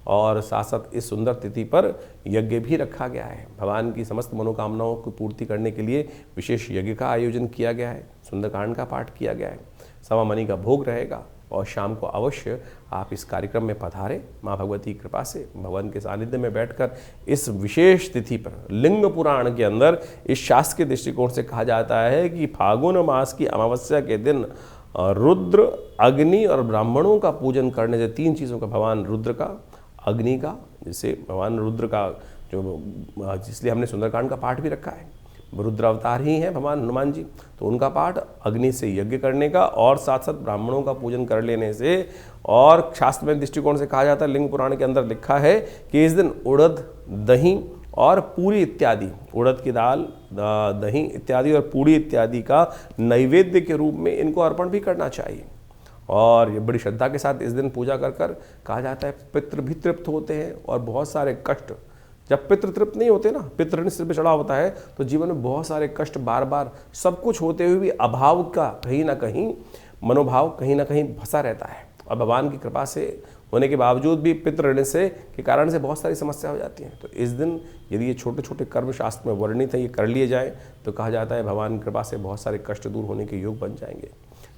और साथ साथ इस सुंदर तिथि पर यज्ञ भी रखा गया है। भगवान की समस्त मनोकामनाओं की पूर्ति करने के लिए विशेष यज्ञ का आयोजन किया गया है, सुंदरकांड का पाठ किया गया है, सवा मणि का भोग रहेगा। और शाम को अवश्य आप इस कार्यक्रम में पधारें। माँ भगवती की कृपा से भगवान के सानिध्य में बैठकर इस विशेष तिथि पर, लिंग पुराण के अंदर इस शास्त्र के दृष्टिकोण से कहा जाता है कि फागुन मास की अमावस्या के दिन रुद्र, अग्नि और ब्राह्मणों का पूजन करने से, तीन चीज़ों का, भगवान रुद्र का, अग्नि का, जिसे भगवान रुद्र का जो, जिसलिए हमने सुंदरकांड का पाठ भी रखा है, रुद्र अवतार ही हैं भगवान हनुमान जी, तो उनका पाठ, अग्नि से यज्ञ करने का, और साथ साथ ब्राह्मणों का पूजन कर लेने से। और शास्त्र में दृष्टिकोण से कहा जाता है, लिंग पुराण के अंदर लिखा है कि इस दिन उड़द, दही और पूरी इत्यादि, उड़द की दाल, दही इत्यादि और पूरी इत्यादि का नैवेद्य के रूप में इनको अर्पण भी करना चाहिए। और ये बड़ी श्रद्धा के साथ इस दिन पूजा कर कहा जाता है पितृ भी तृप्त होते हैं, और बहुत सारे कष्ट, जब पितृ तृप्त नहीं होते ना, पितृ सिर पे चढ़ा होता है, तो जीवन में बहुत सारे कष्ट, बार बार सब कुछ होते हुए भी अभाव का कहीं ना कहीं मनोभाव कहीं ना कहीं फंसा रहता है। और भगवान की कृपा से होने के बावजूद भी पितृ ऋण से के कारण से बहुत सारी समस्या हो जाती हैं। तो इस दिन यदि ये छोटे छोटे कर्म शास्त्र में वर्णित है, ये कर लिए जाए, तो कहा जाता है भगवान की कृपा से बहुत सारे कष्ट दूर होने के योग बन जाएंगे।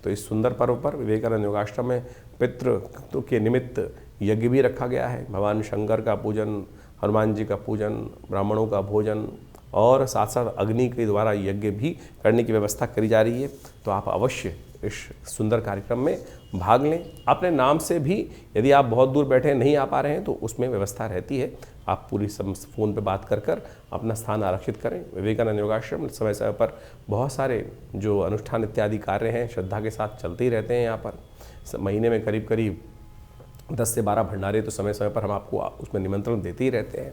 तो इस सुंदर पर्व पर विवेकानंद योगाश्रम में पितृ के निमित्त यज्ञ भी रखा गया है। भगवान शंकर का पूजन, हनुमान जी का पूजन, ब्राह्मणों का भोजन, और साथ साथ अग्नि के द्वारा यज्ञ भी करने की व्यवस्था करी जा रही है। तो आप अवश्य इस सुंदर कार्यक्रम में भाग लें। अपने नाम से भी, यदि आप बहुत दूर बैठे नहीं आ पा रहे हैं, तो उसमें व्यवस्था रहती है, आप पूरी फ़ोन पे बात कर अपना स्थान आरक्षित करें। विवेकानंद योगाश्रम समय समय पर बहुत सारे जो अनुष्ठान इत्यादि कार्य हैं श्रद्धा के साथ चलते ही रहते हैं। यहाँ पर महीने में करीब 10 से 12 भंडारे तो समय समय पर हम आपको उसमें निमंत्रण देते ही रहते हैं,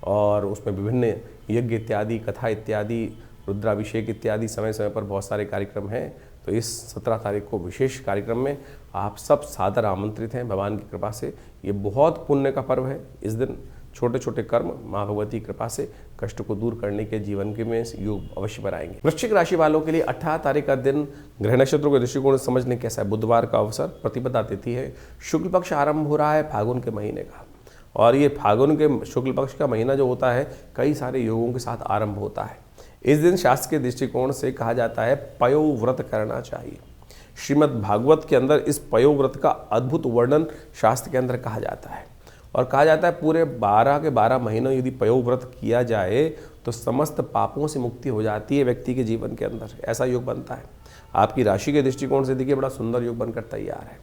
और उसमें विभिन्न यज्ञ इत्यादि, कथा इत्यादि, रुद्राभिषेक इत्यादि समय समय पर बहुत सारे कार्यक्रम हैं। तो इस 17 तारीख को विशेष कार्यक्रम में आप सब सादर आमंत्रित हैं। भगवान की कृपा से ये बहुत पुण्य का पर्व है। इस दिन छोटे छोटे कर्म माँ भगवती की कृपा से कष्ट को दूर करने के जीवन के में योग अवश्य बनाएंगे। वृश्चिक राशि वालों के लिए 18 तारीख का दिन ग्रह नक्षत्रों के दृष्टिकोण से समझने कैसा है। बुधवार का अवसर, प्रतिपदा तिथि है, शुक्ल पक्ष आरंभ हो रहा है फागुन के महीने का, और ये फागुन के शुक्ल पक्ष का महीना जो होता है कई सारे योगों के साथ आरंभ होता है। इस दिन शास्त्र के दृष्टिकोण से कहा जाता है पयोव्रत करना चाहिए। श्रीमद् भागवत के अंदर इस पयोव्रत का अद्भुत वर्णन शास्त्र के अंदर कहा जाता है, और कहा जाता है पूरे 12 के 12 महीनों यदि पयोव्रत किया जाए तो समस्त पापों से मुक्ति हो जाती है व्यक्ति के जीवन के अंदर। ऐसा योग बनता है। आपकी राशि के दृष्टिकोण से देखिए बड़ा सुंदर योग बनकर तैयार है।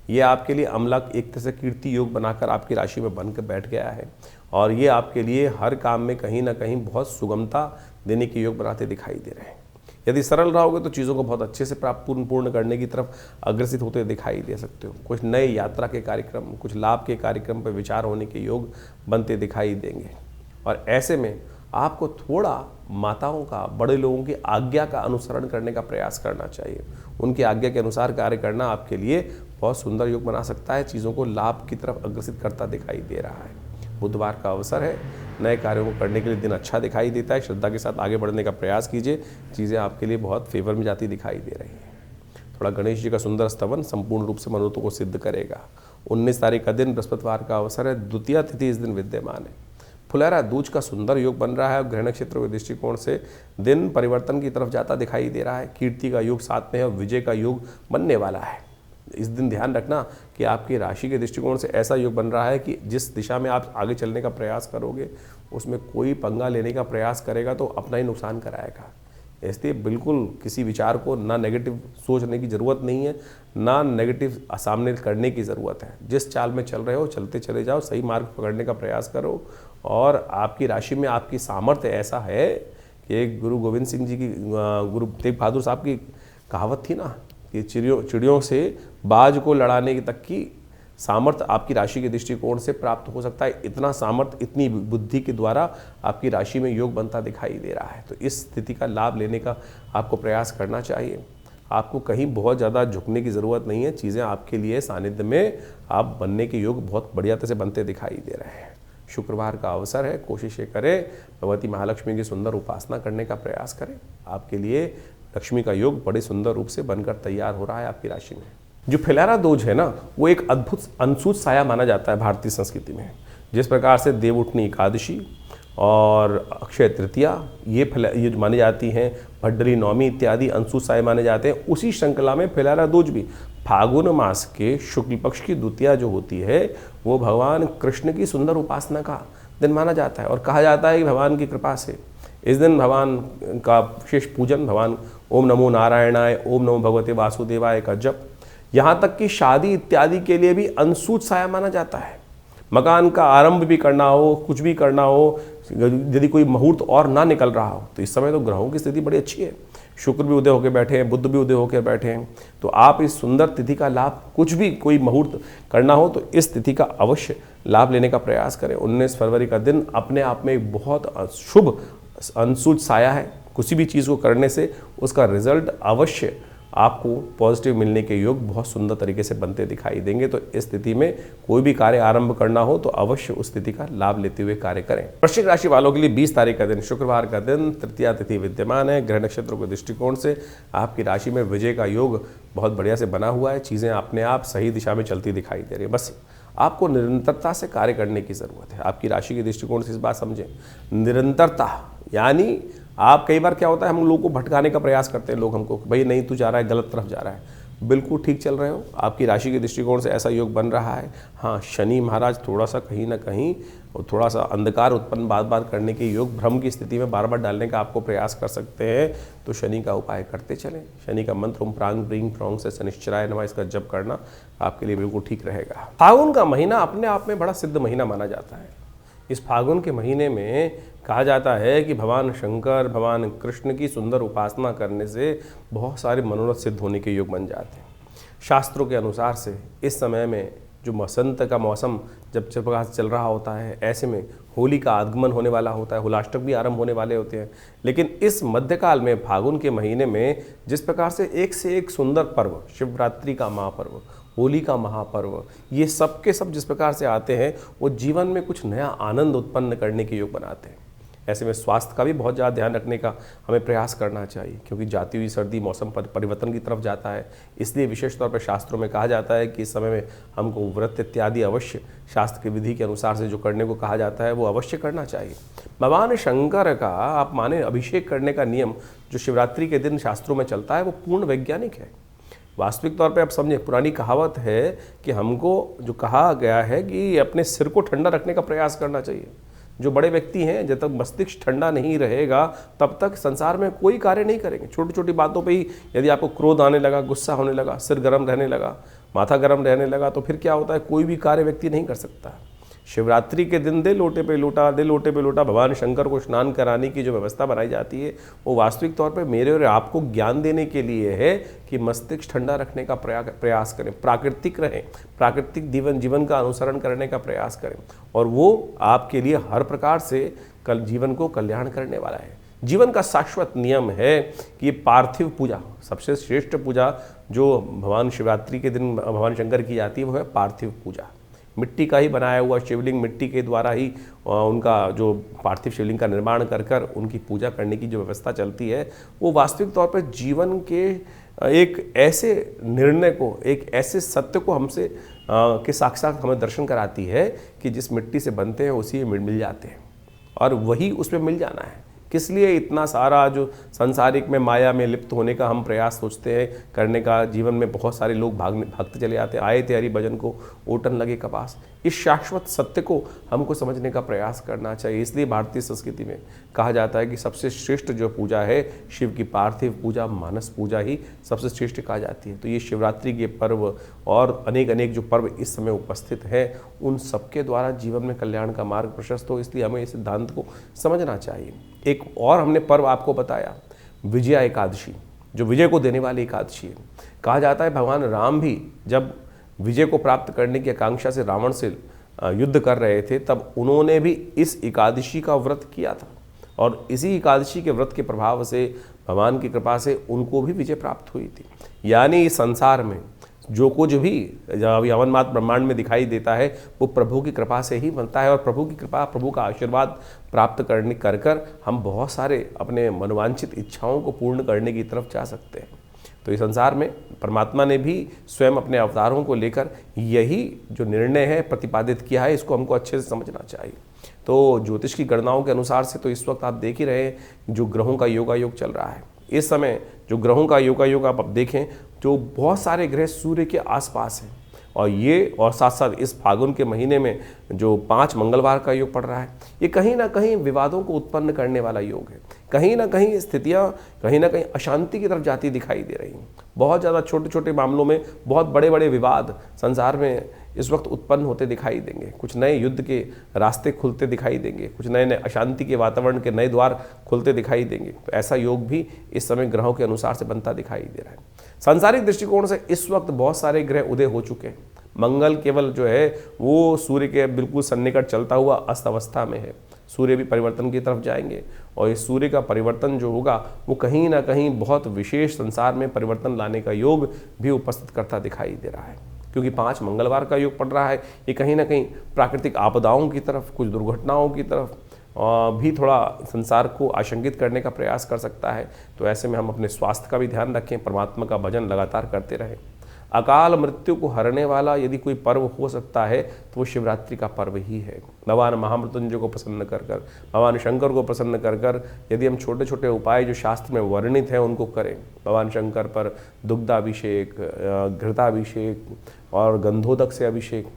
ये आपके लिए अम्लक एक तरह से कीर्ति योग बनाकर आपकी राशि में बनकर बैठ गया है, और ये आपके लिए हर काम में कहीं ना कहीं बहुत सुगमता देने के योग बनाते दिखाई दे रहे हैं। यदि सरल रहोगे तो चीज़ों को बहुत अच्छे से पूर्ण करने की तरफ अग्रसित होते दिखाई दे सकते हो। कुछ नए यात्रा के कार्यक्रम, कुछ लाभ के कार्यक्रम पर विचार होने के योग बनते दिखाई देंगे, और ऐसे में आपको थोड़ा माताओं का, बड़े लोगों की आज्ञा का अनुसरण करने का प्रयास करना चाहिए। उनकी आज्ञा के अनुसार कार्य करना आपके लिए बहुत सुंदर योग बना सकता है, चीज़ों को लाभ की तरफ अग्रसित करता दिखाई दे रहा है। बुधवार का अवसर है, नए कार्यों को करने के लिए दिन अच्छा दिखाई देता है। श्रद्धा के साथ आगे बढ़ने का प्रयास कीजिए, चीज़ें आपके लिए बहुत फेवर में जाती दिखाई दे रही हैं। थोड़ा गणेश जी का सुंदर स्तवन संपूर्ण रूप से मनोरथों को सिद्ध करेगा। 19 तारीख का दिन बृहस्पतिवार का अवसर है, द्वितीया तिथि इस दिन विद्यमान है। फुलैरा दूज का सुंदर योग बन रहा है और ग्रह नक्षत्र के दृष्टिकोण से दिन परिवर्तन की तरफ जाता दिखाई दे रहा है। कीर्ति का योग साथ में है और विजय का योग बनने वाला है। इस दिन ध्यान रखना कि आपकी राशि के दृष्टिकोण से ऐसा योग बन रहा है कि जिस दिशा में आप आगे चलने का प्रयास करोगे उसमें कोई पंगा लेने का प्रयास करेगा तो अपना ही नुकसान कराएगा। इसलिए बिल्कुल किसी विचार को ना नेगेटिव सोचने की ज़रूरत नहीं है, ना नेगेटिव सामने करने की ज़रूरत है। जिस चाल में चल रहे हो चलते चले जाओ, सही मार्ग पकड़ने का प्रयास करो। और आपकी राशि में आपकी सामर्थ्य ऐसा है कि एक गुरु गोविंद सिंह जी की, गुरु तेग बहादुर साहब की कहावत थी ना कि चिड़ियों से बाज को लड़ाने की तक की सामर्थ्य आपकी राशि के दृष्टिकोण से प्राप्त हो सकता है। इतना सामर्थ्य, इतनी बुद्धि के द्वारा आपकी राशि में योग बनता दिखाई दे रहा है। तो इस स्थिति का लाभ लेने का आपको प्रयास करना चाहिए। आपको कहीं बहुत ज़्यादा झुकने की ज़रूरत नहीं है। चीज़ें आपके लिए सानिध्य में आप बनने के योग बहुत बढ़िया तरह से बनते दिखाई दे रहे हैं। शुक्रवार का अवसर है, कोशिश ये करें भगवती महालक्ष्मी की सुंदर उपासना करने का प्रयास करें। आपके लिए लक्ष्मी का योग बड़े सुंदर रूप से बनकर तैयार हो रहा है आपकी राशि में। जो फुलैरा दूज है ना, वो एक अद्भुत अनसूच साया माना जाता है भारतीय संस्कृति में। जिस प्रकार से देवउठनी एकादशी और अक्षय तृतीया ये जो मानी जाती हैं, भड्डली नवमी इत्यादि अनसूच साया माने जाते हैं, उसी श्रृंखला में फुलैरा दूज भी फागुन मास के शुक्ल पक्ष की द्वितीया जो होती है वो भगवान कृष्ण की सुंदर उपासना का दिन माना जाता है। और कहा जाता है कि भगवान की कृपा से इस दिन भगवान का विशेष पूजन, भगवान ओम नमो नारायणाय, ओम नमो भगवते वासुदेवाय का जप, यहाँ तक कि शादी इत्यादि के लिए भी अनसूच साया माना जाता है। मकान का आरंभ भी करना हो, कुछ भी करना हो, यदि कोई मुहूर्त और ना निकल रहा हो तो इस समय तो ग्रहों की स्थिति बड़ी अच्छी है। शुक्र भी उदय होकर बैठे हैं, बुध भी उदय होकर बैठे हैं। तो आप इस सुंदर तिथि का लाभ, कुछ भी कोई मुहूर्त करना हो तो इस तिथि का अवश्य लाभ लेने का प्रयास करें। 19 फरवरी का दिन अपने आप में एक बहुत शुभ अनसूच साया है। किसी भी चीज़ को करने से उसका रिजल्ट अवश्य आपको पॉजिटिव मिलने के योग बहुत सुंदर तरीके से बनते दिखाई देंगे। तो इस स्थिति में कोई भी कार्य आरंभ करना हो तो अवश्य उस स्थिति का लाभ लेते हुए कार्य करें। वृश्चिक राशि वालों के लिए 20 तारीख का दिन शुक्रवार का दिन तृतीया तिथि विद्यमान है। ग्रह नक्षत्रों के दृष्टिकोण से आपकी राशि में विजय का योग बहुत बढ़िया से बना हुआ है। चीज़ें अपने आप सही दिशा में चलती दिखाई दे रही है। बस आपको निरंतरता से कार्य करने की ज़रूरत है। आपकी राशि के दृष्टिकोण से इस बात समझें, निरंतरता यानी आप कई बार क्या होता है, हम लोगों को भटकाने का प्रयास करते हैं लोग हमको, भाई नहीं तू जा रहा है, गलत तरफ जा रहा है। बिल्कुल ठीक चल रहे हो। आपकी राशि के दृष्टिकोण से ऐसा योग बन रहा है। हाँ, शनि महाराज थोड़ा सा कहीं ना कहीं और थोड़ा सा अंधकार उत्पन्न बार बार करने के योग, भ्रम की स्थिति में बार बार डालने का आपको प्रयास कर सकते हैं। तो शनि का उपाय करते चलें। शनि का मंत्र ओम प्रांग ब्रींग फ्रॉन्ग से शनिश्चराय नमः, इसका जप करना आपके लिए बिल्कुल ठीक रहेगा। फागुन का महीना अपने आप में बड़ा सिद्ध महीना माना जाता है। इस फागुन के महीने में कहा जाता है कि भगवान शंकर, भगवान कृष्ण की सुंदर उपासना करने से बहुत सारे मनोरथ सिद्ध होने के योग बन जाते हैं। शास्त्रों के अनुसार से इस समय में जो बसंत का मौसम जब चल रहा होता है, ऐसे में होली का आगमन होने वाला होता है, होलाष्टक भी आरंभ होने वाले होते हैं। लेकिन इस मध्यकाल में फागुन के महीने में जिस प्रकार से एक सुंदर पर्व, शिवरात्रि का महापर्व, होली का महापर्व, ये सब के सब जिस प्रकार से आते हैं वो जीवन में कुछ नया आनंद उत्पन्न करने के योग बनाते हैं। ऐसे में स्वास्थ्य का भी बहुत ज़्यादा ध्यान रखने का हमें प्रयास करना चाहिए, क्योंकि जाती हुई सर्दी मौसम परिवर्तन की तरफ जाता है। इसलिए विशेष तौर पर शास्त्रों में कहा जाता है कि इस समय में हमको व्रत इत्यादि अवश्य शास्त्र की विधि के अनुसार से जो करने को कहा जाता है वो अवश्य करना चाहिए। भगवान शंकर का आप माने अभिषेक करने का नियम जो शिवरात्रि के दिन शास्त्रों में चलता है वो पूर्ण वैज्ञानिक है। वास्तविक तौर पे आप समझें, पुरानी कहावत है कि हमको जो कहा गया है कि अपने सिर को ठंडा रखने का प्रयास करना चाहिए। जो बड़े व्यक्ति हैं, जब तक मस्तिष्क ठंडा नहीं रहेगा तब तक संसार में कोई कार्य नहीं करेंगे। छोटी छोटी बातों पे ही यदि आपको क्रोध आने लगा, गुस्सा होने लगा, सिर गर्म रहने लगा, माथा गर्म रहने लगा, तो फिर क्या होता है, कोई भी कार्य व्यक्ति नहीं कर सकता। शिवरात्रि के दिन दे लोटे पे लोटा भगवान शंकर को स्नान कराने की जो व्यवस्था बनाई जाती है वो वास्तविक तौर पे मेरे और आपको ज्ञान देने के लिए है कि मस्तिष्क ठंडा रखने का प्रयास करें, प्राकृतिक रहें, प्राकृतिक जीवन का अनुसरण करने का प्रयास करें, और वो आपके लिए हर प्रकार से जीवन को कल्याण करने वाला है। जीवन का शाश्वत नियम है कि पार्थिव पूजा, सबसे श्रेष्ठ पूजा जो भगवान शिवरात्रि के दिन भगवान शंकर की जाती है वो है पार्थिव पूजा। मिट्टी का ही बनाया हुआ शिवलिंग, मिट्टी के द्वारा ही उनका जो पार्थिव शिवलिंग का निर्माण कर कर उनकी पूजा करने की जो व्यवस्था चलती है, वो वास्तविक तौर पर जीवन के एक ऐसे निर्णय को, एक ऐसे सत्य को हमसे के साक्षात हमें दर्शन कराती है कि जिस मिट्टी से बनते हैं उसी में मिल जाते हैं और वही उसमें मिल जाना है। किस लिए इतना सारा जो संसारिक में माया में लिप्त होने का हम प्रयास सोचते हैं करने का। जीवन में बहुत सारे लोग भागते चले आते हैं, आए थे हरि भजन को ओटन लगे कपास। इस शाश्वत सत्य को हमको समझने का प्रयास करना चाहिए। इसलिए भारतीय संस्कृति में कहा जाता है कि सबसे श्रेष्ठ जो पूजा है शिव की पार्थिव पूजा, मानस पूजा ही सबसे श्रेष्ठ कहा जाती है। तो ये शिवरात्रि के पर्व और अनेक अनेक जो पर्व इस समय उपस्थित हैं, उन सबके द्वारा जीवन में कल्याण का मार्ग प्रशस्त हो, इसलिए हमें इस सिद्धांत को समझना चाहिए। एक और हमने पर्व आपको बताया, विजया एकादशी, जो विजय को देने वाली एकादशी है। कहा जाता है भगवान राम भी जब विजय को प्राप्त करने की आकांक्षा से रावण से युद्ध कर रहे थे, तब उन्होंने भी इस एकादशी का व्रत किया था और इसी एकादशी के व्रत के प्रभाव से, भगवान की कृपा से उनको भी विजय प्राप्त हुई थी। यानी इस संसार में जो कुछ भी यवन मात्र ब्रह्मांड में दिखाई देता है वो प्रभु की कृपा से ही बनता है और प्रभु की कृपा, प्रभु का आशीर्वाद प्राप्त करने कर हम बहुत सारे अपने मनोवांछित इच्छाओं को पूर्ण करने की तरफ जा सकते हैं। तो इस संसार में परमात्मा ने भी स्वयं अपने अवतारों को लेकर यही जो निर्णय है प्रतिपादित किया है, इसको हमको अच्छे से समझना चाहिए। तो ज्योतिष की गणनाओं के अनुसार से तो इस वक्त आप देख ही रहे हैं जो ग्रहों का योगायोग चल रहा है। इस समय जो ग्रहों का योगायोग आप देखें, जो बहुत सारे ग्रह सूर्य के आसपास हैं और साथ साथ इस फागुन के महीने में जो 5 मंगलवार का योग पड़ रहा है, ये कहीं ना कहीं विवादों को उत्पन्न करने वाला योग है। कहीं ना कहीं स्थितियाँ कहीं ना कहीं अशांति की तरफ जाती दिखाई दे रही हैं। बहुत ज़्यादा छोटे छोटे मामलों में बहुत बड़े बड़े विवाद संसार में इस वक्त उत्पन्न होते दिखाई देंगे। कुछ नए युद्ध के रास्ते खुलते दिखाई देंगे, कुछ नए नए अशांति के वातावरण के नए द्वार खुलते दिखाई देंगे। तो ऐसा योग भी इस समय ग्रहों के अनुसार से बनता दिखाई दे रहा है। सांसारिक दृष्टिकोण से इस वक्त बहुत सारे ग्रह उदय हो चुके हैं। मंगल केवल जो है वो सूर्य के बिल्कुल सन्निकट चलता हुआ अस्त अवस्था में है। सूर्य भी परिवर्तन की तरफ जाएंगे और इस सूर्य का परिवर्तन जो होगा वो कहीं ना कहीं बहुत विशेष संसार में परिवर्तन लाने का योग भी उपस्थित करता दिखाई दे रहा है। क्योंकि 5 मंगलवार का योग पड़ रहा है, ये कहीं ना कहीं प्राकृतिक आपदाओं की तरफ, कुछ दुर्घटनाओं की तरफ भी थोड़ा संसार को आशंकित करने का प्रयास कर सकता है। तो ऐसे में हम अपने स्वास्थ्य का भी ध्यान रखें, परमात्मा का भजन लगातार करते रहें। अकाल मृत्यु को हरने वाला यदि कोई पर्व हो सकता है तो वो शिवरात्रि का पर्व ही है। भगवान महामृत्युंजय को प्रसन्न कर कर, भगवान शंकर को प्रसन्न कर कर यदि हम छोटे छोटे उपाय जो शास्त्र में वर्णित हैं उनको करें, भगवान शंकर पर दुग्धाभिषेक, घृताभिषेक और गंधोदक से अभिषेक,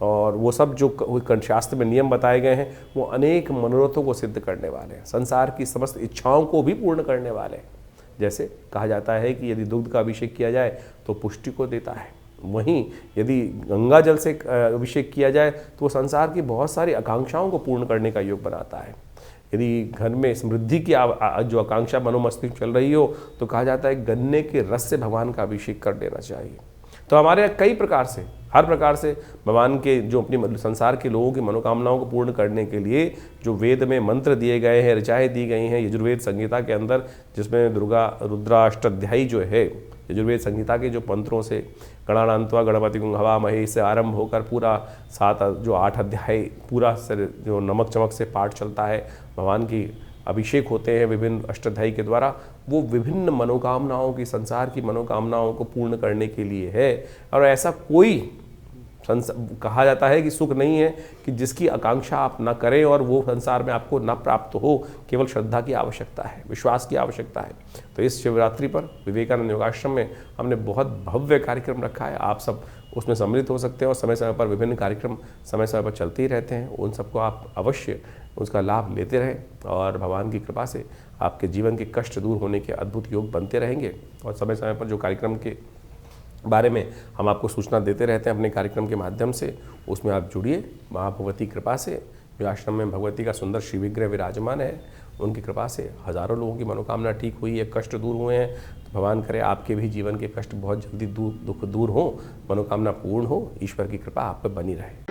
और वो सब जो शास्त्र में नियम बताए गए हैं वो अनेक मनोरथों को सिद्ध करने वाले हैं, संसार की समस्त इच्छाओं को भी पूर्ण करने वाले हैं। जैसे कहा जाता है कि यदि दुग्ध का अभिषेक किया जाए तो पुष्टि को देता है, वहीं यदि गंगा जल से अभिषेक किया जाए तो वो संसार की बहुत सारी आकांक्षाओं को पूर्ण करने का योग बनाता है। यदि घर में समृद्धि की जो आकांक्षा मनोमस्तिष्क चल रही हो तो कहा जाता है गन्ने के रस से भगवान का अभिषेक कर देना चाहिए। तो हमारे यहाँ कई प्रकार से, हर प्रकार से भगवान के जो अपनी संसार के लोगों की मनोकामनाओं को पूर्ण करने के लिए जो वेद में मंत्र दिए गए हैं, ऋचाएँ दी गई हैं यजुर्वेद संहिता के अंदर, जिसमें रुद्राष्टाध्यायी जो है यजुर्वेद संहिता के जो मंत्रों से गणानान्त्वा गणपति हवामहे से आरंभ होकर पूरा 8 अध्याय पूरा जो नमक चमक से पाठ चलता है, भगवान की अभिषेक होते हैं विभिन्न अष्टाध्यायी के द्वारा, वो विभिन्न मनोकामनाओं की, संसार की मनोकामनाओं को पूर्ण करने के लिए है। और ऐसा कोई कहा जाता है कि सुख नहीं है कि जिसकी आकांक्षा आप न करें और वो संसार में आपको न प्राप्त हो। केवल श्रद्धा की आवश्यकता है, विश्वास की आवश्यकता है। तो इस शिवरात्रि पर विवेकानंद योगाश्रम में हमने बहुत भव्य कार्यक्रम रखा है, आप सब उसमें सम्मिलित हो सकते हैं और समय समय पर विभिन्न कार्यक्रम समय समय पर चलते ही रहते हैं। उन सबको आप अवश्य उसका लाभ लेते रहें और भगवान की कृपा से आपके जीवन के कष्ट दूर होने के अद्भुत योग बनते रहेंगे। और समय समय पर जो कार्यक्रम के बारे में हम आपको सूचना देते रहते हैं अपने कार्यक्रम के माध्यम से, उसमें आप जुड़िए। महाभगवती कृपा से जो आश्रम में भगवती का सुंदर श्री विग्रह विराजमान है, उनकी कृपा से हज़ारों लोगों की मनोकामना ठीक हुई है, कष्ट दूर हुए हैं। तो भगवान करे आपके भी जीवन के कष्ट बहुत जल्दी दुख दूर हो, मनोकामना पूर्ण हो, ईश्वर की कृपा आप पर बनी रहे।